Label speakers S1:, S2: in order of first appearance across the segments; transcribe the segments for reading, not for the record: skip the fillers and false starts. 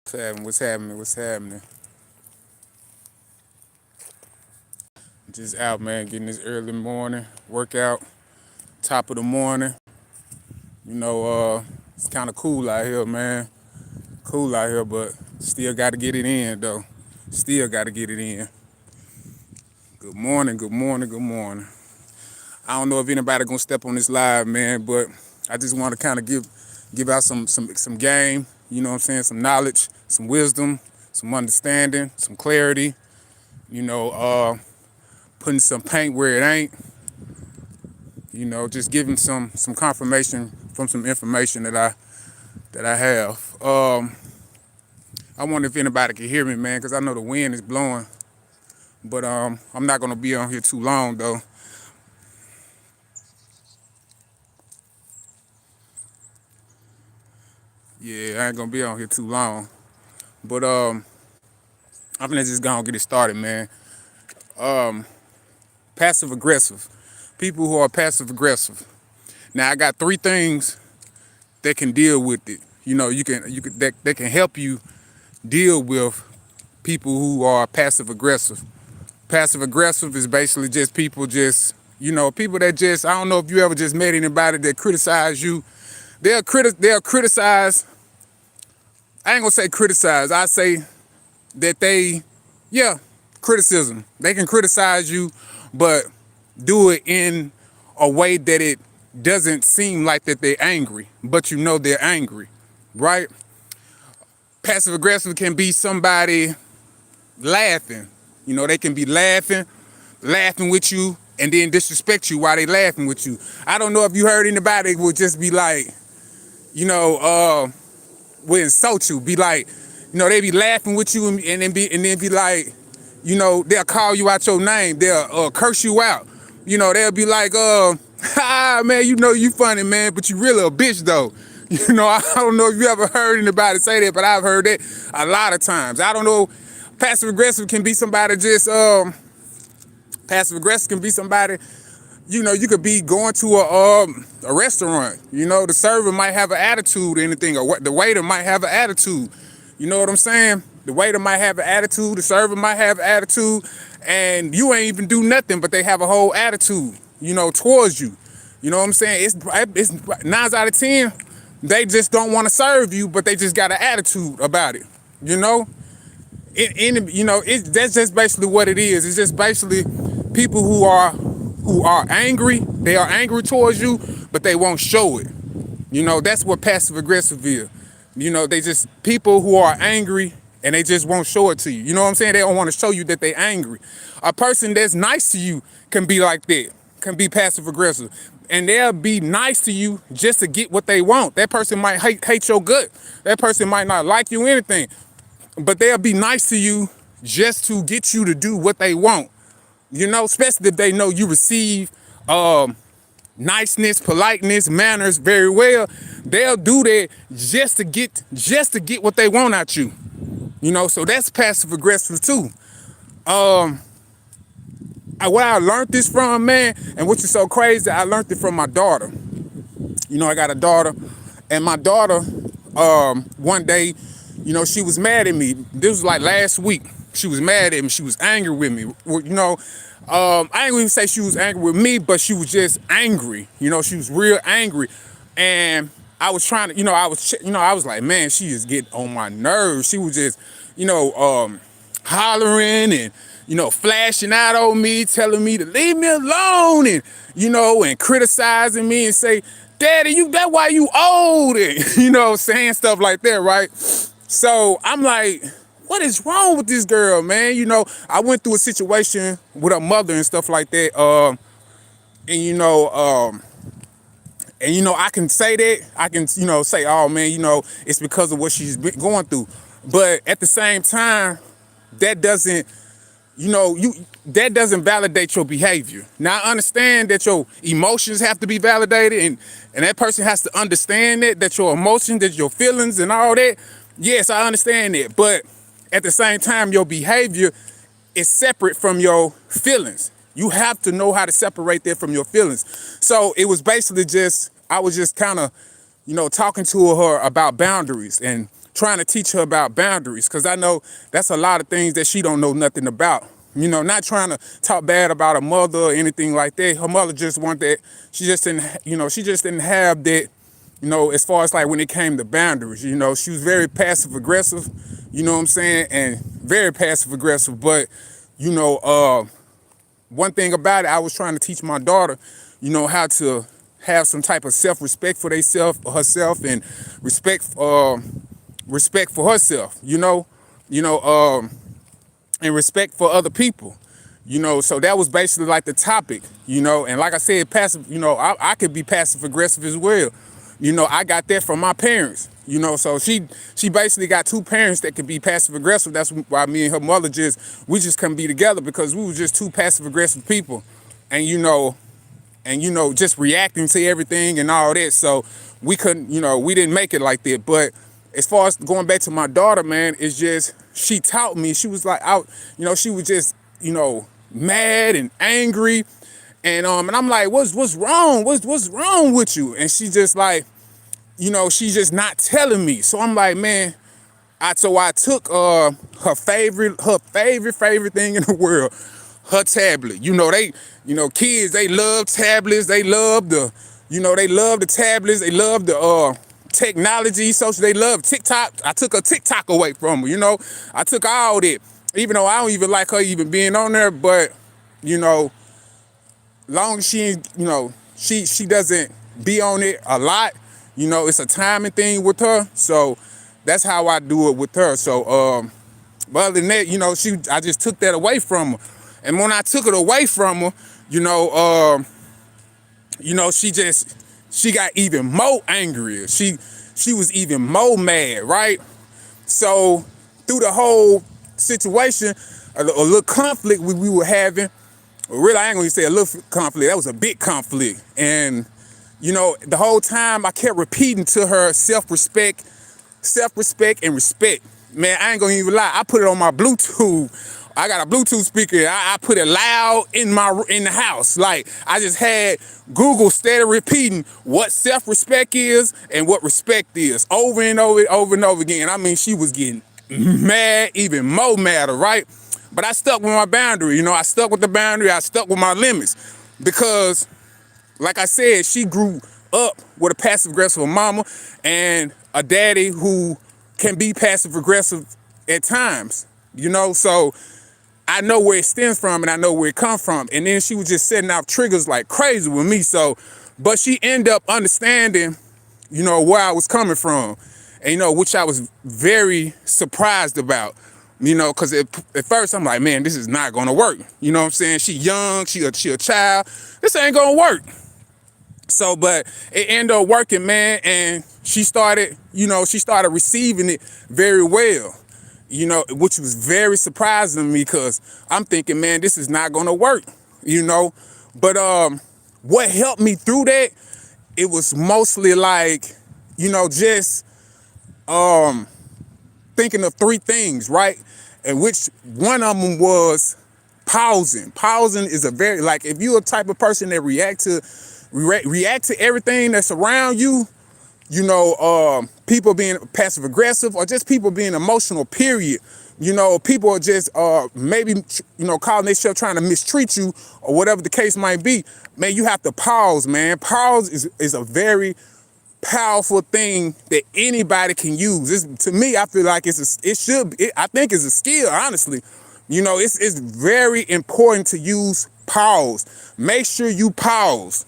S1: What's happening? What's happening? Just out, man, getting this early morning workout, top of the morning. It's kind of cool out here, man. Cool out here, but still got to get it in, though. Still got to get it in. Good morning, good morning, good morning. I don't know if anybody gonna step on this live, man, but I just want to kind of give out some game. You know what I'm saying? Some knowledge, some wisdom, some understanding, some clarity. Putting some paint where it ain't. Just giving some confirmation from some information that I have. I wonder if anybody can hear me, man, because I know the wind is blowing. But I'm not gonna be on here too long though. Yeah, I ain't gonna be on here too long. But I'm gonna just gonna get it started, man. Passive aggressive. People who are passive aggressive. Now I got three things that can deal with it. That can help you deal with people who are passive aggressive. Passive aggressive is basically just people that just, I don't know if you ever just met anybody that criticize you. They'll criticize. I ain't gonna say criticize. I say that criticism. They can criticize you, but do it in a way that it doesn't seem like that they're angry, but you know they're angry, right? Passive aggressive can be somebody laughing. They can be laughing with you, and then disrespect you while they laughing with you. I don't know if you heard anybody would just be like, would insult you, be like, they be laughing with you and then be like, they'll call you out your name, they'll curse you out. They'll be like, man, you funny, man, but you really a bitch though. I don't know if you ever heard anybody say that, but I've heard that a lot of times. I don't know. Passive aggressive can be somebody you could be going to a restaurant. The server might have an attitude or anything, or the waiter might have an attitude. You know what I'm saying? The waiter might have an attitude, the server might have an attitude, and you ain't even do nothing, but they have a whole attitude, towards you. You know what I'm saying? It's 9 out of 10, they just don't want to serve you, but they just got an attitude about it. That's just basically what it is. It's just basically people who are angry. They are angry towards you, but they won't show it. That's what passive aggressive is. They just people who are angry and they just won't show it to you. You know what I'm saying? They don't want to show you that they're angry. A person that's nice to you can be like that, can be passive aggressive. And they'll be nice to you just to get what they want. That person might hate your gut. That person might not like you anything. But they'll be nice to you just to get you to do what they want. Especially if they know you receive niceness, politeness, manners very well. They'll do that just to get what they want out you. So that's passive aggressive too. What I learned this from, man, and which is so crazy, I learned it from my daughter. I got a daughter, and my daughter, one day, she was mad at me. This was like last week. She was mad at me. She was angry with me. I ain't gonna even say she was angry with me, but she was just angry. She was real angry, and I was trying to, I was like, man, she is getting on my nerves. She was just, hollering and, flashing out on me, telling me to leave me alone, and, and criticizing me and say, Daddy, that's why you old, and, saying stuff like that, right? So I'm like, what is wrong with this girl, man? I went through a situation with her mother and stuff like that. I can say that. I can, say, oh man, it's because of what she's been going through. But at the same time, that doesn't validate your behavior. Now I understand that your emotions have to be validated, and that person has to understand that your emotions, that your feelings and all that. Yes, I understand that. But at the same time, your behavior is separate from your feelings. You have to know how to separate that from your feelings. So it was basically I was just kind of, talking to her about boundaries and trying to teach her about boundaries, because I know that's a lot of things that she don't know nothing about. You know, not trying to talk bad about her mother or anything like that. Her mother just wanted that. She just didn't, she just didn't have that, as far as like when it came to boundaries. She was very passive aggressive, you know what I'm saying? And very passive aggressive. But, one thing about it, I was trying to teach my daughter, how to have some type of self-respect for herself, and respect for herself, and respect for other people, so that was basically like the topic, and like I said, passive, I could be passive aggressive as well. I got that from my parents, so she basically got two parents that could be passive aggressive. That's why me and her mother we just couldn't be together, because we were just two passive aggressive people, and just reacting to everything and all that. So we couldn't, we didn't make it like that. But as far as going back to my daughter, man, it's just, she taught me. She was like out, she was just, mad and angry. And I'm like, what's wrong? What's wrong with you? And she just like, she's just not telling me. So I'm like, man, so I took her favorite thing in the world, her tablet. Kids, they love tablets. They love they love the tablets. They love the technology, social. They love TikTok. I took her TikTok away from her. I took all that, even though I don't even like her even being on there. But long as she, she doesn't be on it a lot. It's a timing thing with her. So that's how I do it with her. So but other than that, I just took that away from her. And when I took it away from her, she got even more angrier. She was even more mad, right? So through the whole situation, a little conflict we were having, really, I ain't gonna say a little conflict, that was a big conflict. And, the whole time I kept repeating to her self-respect and respect. Man, I ain't gonna even lie, I put it on my Bluetooth. I got a Bluetooth speaker. I put it loud in the house. Like, I just had Google steady repeating what self-respect is and what respect is over and over again. I mean, she was getting mad, even more madder, right? But I stuck with my boundary. I stuck with the boundary. I stuck with my limits, because, like I said, she grew up with a passive-aggressive mama and a daddy who can be passive-aggressive at times, So I know where it stems from and I know where it comes from. And then she was just setting out triggers like crazy with me. So, but she ended up understanding, where I was coming from, and, which I was very surprised about, because at first I'm like, man, this is not going to work. You know what I'm saying? She young, she a child. This ain't going to work. So, but it ended up working, man. And she started receiving it very well. Which was very surprising to me, because I'm thinking, man, this is not gonna work, But what helped me through that, it was mostly like, just thinking of three things, right? And which one of them was pausing. Pausing is a very, like, if you're a type of person that react to everything that's around you, people being passive aggressive or just people being emotional, period. People are just maybe, calling themselves trying to mistreat you or whatever the case might be. Man, you have to pause, man. Pause is a very powerful thing that anybody can use. To me, I feel like I think it's a skill, honestly. It's very important to use pause. Make sure you pause.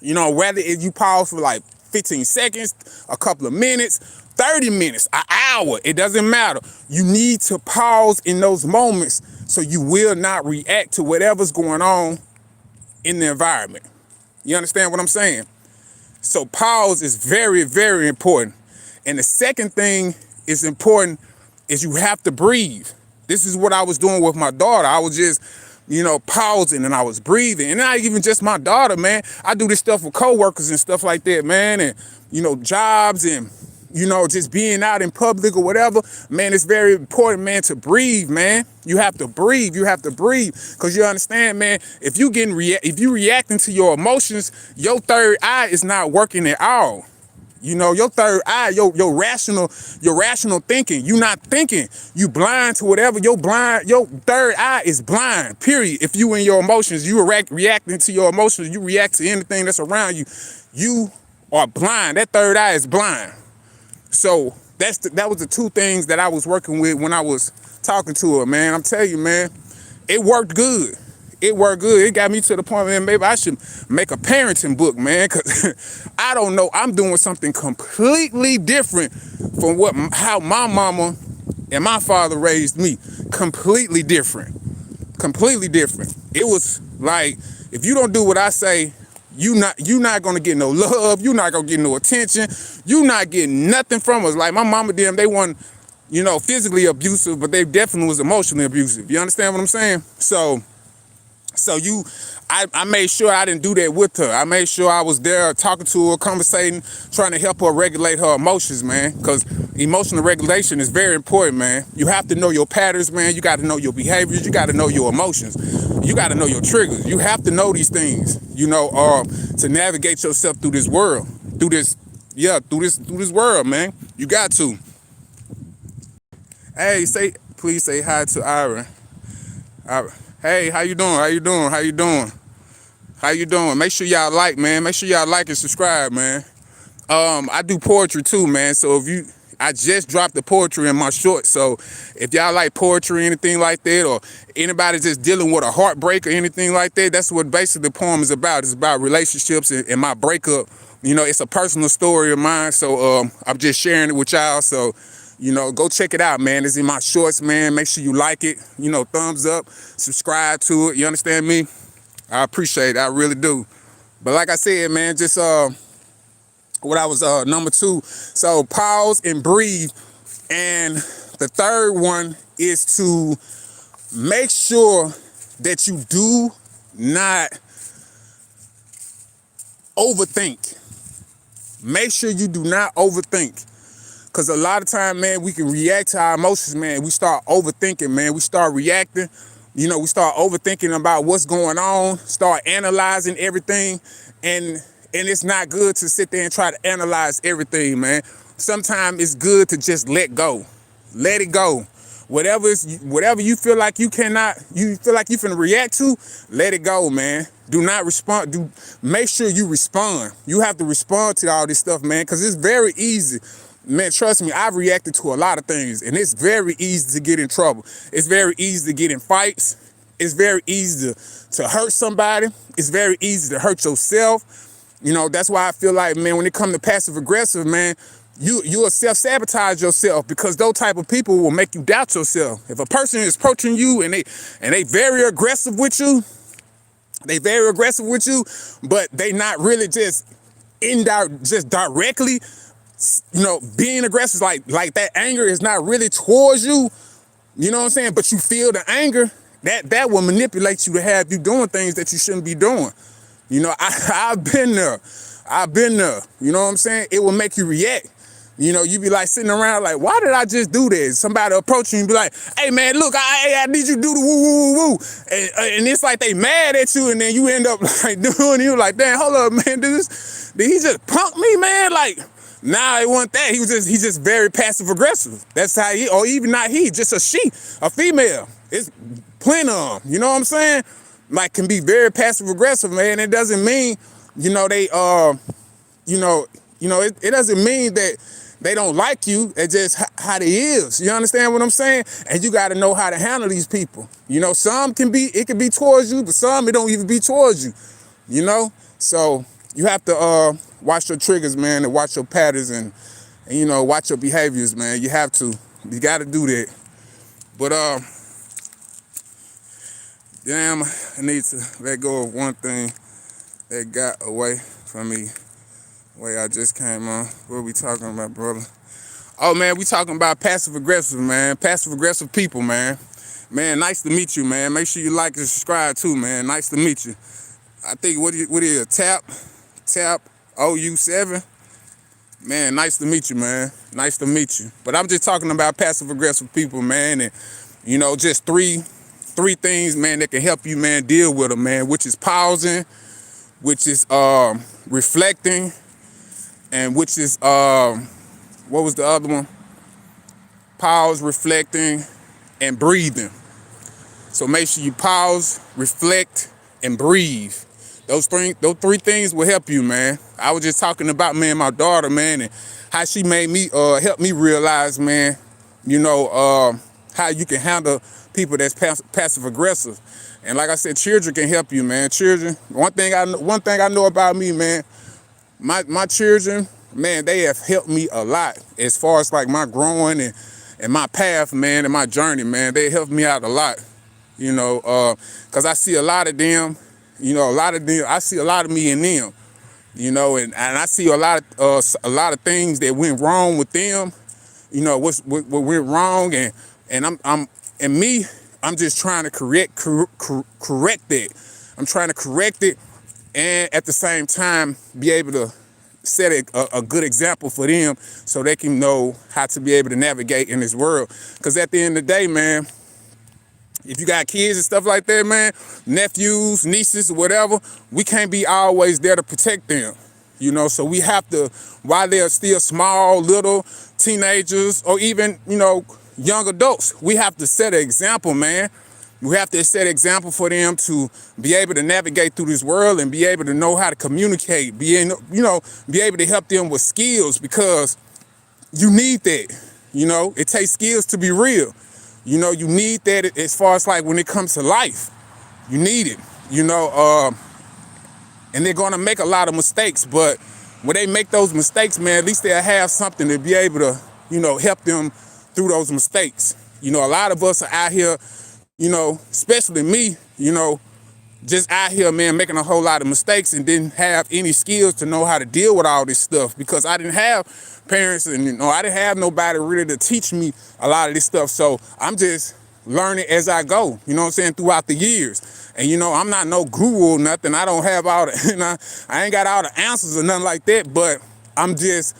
S1: Whether if you pause for like 15 seconds, a couple of minutes, 30 minutes, an hour, it doesn't matter. You need to pause in those moments so you will not react to whatever's going on in the environment. You understand what I'm saying? So pause is very, very important. And the second thing is important is you have to breathe. This is what I was doing with my daughter. I was just pausing and I was breathing. And not even just my daughter, man. I do this stuff with coworkers and stuff like that, man. And, jobs and, just being out in public or whatever. Man, it's very important, man, to breathe, man. You have to breathe. You have to breathe. Because you understand, man, if you reacting to your emotions, your third eye is not working at all. You know, your third eye, your rational thinking. You not thinking. You blind to whatever. Your third eye is blind. Period. If you in your emotions, you reacting to your emotions. You react to anything that's around you. You are blind. That third eye is blind. So that was the two things that I was working with when I was talking to her, man. I'm telling you, man, it worked good. It worked good. It got me to the point, man, maybe I should make a parenting book, man, because I don't know. I'm doing something completely different from how my mama and my father raised me. Completely different. Completely different. It was like, if you don't do what I say, you not gonna get no love. You not gonna get no attention. You not getting nothing from us. Like my mama, them, they weren't, physically abusive, but they definitely was emotionally abusive. You understand what I'm saying? So I made sure I didn't do that with her. I made sure I was there talking to her, conversating, trying to help her regulate her emotions, man. Because emotional regulation is very important, man. You have to know your patterns, man. You got to know your behaviors. You got to know your emotions. You got to know your triggers. You have to know these things, to navigate yourself through this world, through this world, man. You got to. Hey, please say hi to Ira. Hey, how you doing? How you doing? How you doing? How you doing? Make sure y'all like, man. Make sure y'all like and subscribe, man. I do poetry too, man. So I just dropped the poetry in my short. So if y'all like poetry, anything like that, or anybody just dealing with a heartbreak or anything like that, that's what basically the poem is about. It's about relationships and my breakup. It's a personal story of mine. So I'm just sharing it with y'all. So go check it out, man. It's in my shorts, man. Make sure you like it. Thumbs up, subscribe to it. You understand me? I appreciate it. I really do. But like I said, man, just what I was number 2. So pause and breathe. And the third one is to make sure that you do not overthink. Make sure you do not overthink. Because a lot of time, man, we can react to our emotions, man. We start overthinking, man. We start reacting. We start overthinking about what's going on, start analyzing everything. And it's not good to sit there and try to analyze everything, man. Sometimes it's good to just let go. Let it go. Whatever you feel like you feel like you finna react to, let it go, man. Do not respond. Make sure you respond. You have to respond to all this stuff, man, because it's very easy. Man, trust me, I've reacted to a lot of things, and it's very easy to get in trouble. It's very easy to get in fights. It's very easy to hurt somebody. It's very easy to hurt yourself. That's why I feel like, man, when it comes to passive aggressive, man, you'll self-sabotage yourself, because those type of people will make you doubt yourself. If a person is approaching you and they very aggressive with you, but they not really just directly, being aggressive, like that anger is not really towards you, you know what I'm saying? But you feel the anger, that will manipulate you to have you doing things that you shouldn't be doing. I've been there. You know what I'm saying? It will make you react. You be like sitting around like, why did I just do this? Somebody approach you and be like, hey man, look, I need you to do the woo woo woo woo. And it's like they mad at you, and then you end up like doing, you like, damn, hold up, man, did he just punk me, man? Like, nah, it wasn't that. He's just very passive aggressive. That's how or even not just a female. It's plenty of them. You know what I'm saying? Like, can be very passive aggressive, man. It doesn't mean, it doesn't mean that they don't like you. It's just how they is. You understand what I'm saying? And you got to know how to handle these people. Some it can be towards you, but some it don't even be towards you. So you have to watch your triggers, man, and watch your patterns and watch your behaviors, man. You have to. You got to do that. But damn, I need to let go of one thing that got away from me. Way I just came on. What are we talking about, brother? Oh man, we talking about passive aggressive, man. Passive aggressive people, man. Man, nice to meet you, man. Make sure you like and subscribe too, man. Nice to meet you. I think what is Tap OU7. Man, nice to meet you, man. Nice to meet you. But I'm just talking about passive aggressive people, man, and just three things, man, that can help you, man, deal with them, man, which is pausing, which is reflecting, and which is what was the other one? Pause, reflecting, and breathing. So make sure you pause, reflect, and breathe. Those three things will help you, man. I was just talking about, man, my daughter, man, and how she made me help me realize, man, how you can handle people that's passive aggressive. And like I said, children can help you, man. Children. One thing I know about me, man. My children, man, they have helped me a lot as far as like my growing and my path, man, and my journey, man. They helped me out a lot, because I see a lot of them, I see a lot of me in them, and I see a lot of things that went wrong with them, what went wrong, and I'm just trying to correct that. I'm trying to correct it, and at the same time be able to set a good example for them so they can know how to be able to navigate in this world. Because at the end of the day, man, if you got kids and stuff like that, man, nephews, nieces, whatever, we can't be always there to protect them. So we have to, while they're still small, little teenagers, or even, young adults, we have to set an example, man. We have to set an example for them to be able to navigate through this world and be able to know how to communicate, be able to help them with skills, because you need that. It takes skills to be real. You need that as far as like when it comes to life. You need it, and they're going to make a lot of mistakes, but when they make those mistakes, man, at least they'll have something to be able to, help them through those mistakes. A lot of us are out here, especially me, just out here, man, making a whole lot of mistakes and didn't have any skills to know how to deal with all this stuff, because I didn't have parents and, I didn't have nobody really to teach me a lot of this stuff. So I'm just learning as I go, throughout the years. And, I'm not no guru or nothing. I don't have all the, I ain't got all the answers or nothing like that, but I'm just,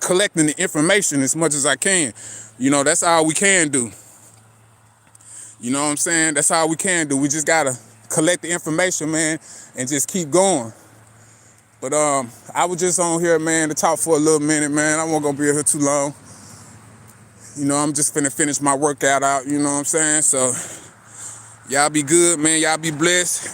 S1: collecting the information as much as I can. That's all we can do. You know what I'm saying? That's all we can do. We just gotta collect the information, man, and just keep going. But I was just on here, man, to talk for a little minute, man. I wasn't gonna be here too long. I'm just finna finish my workout out, you know what I'm saying? So y'all be good, man. Y'all be blessed.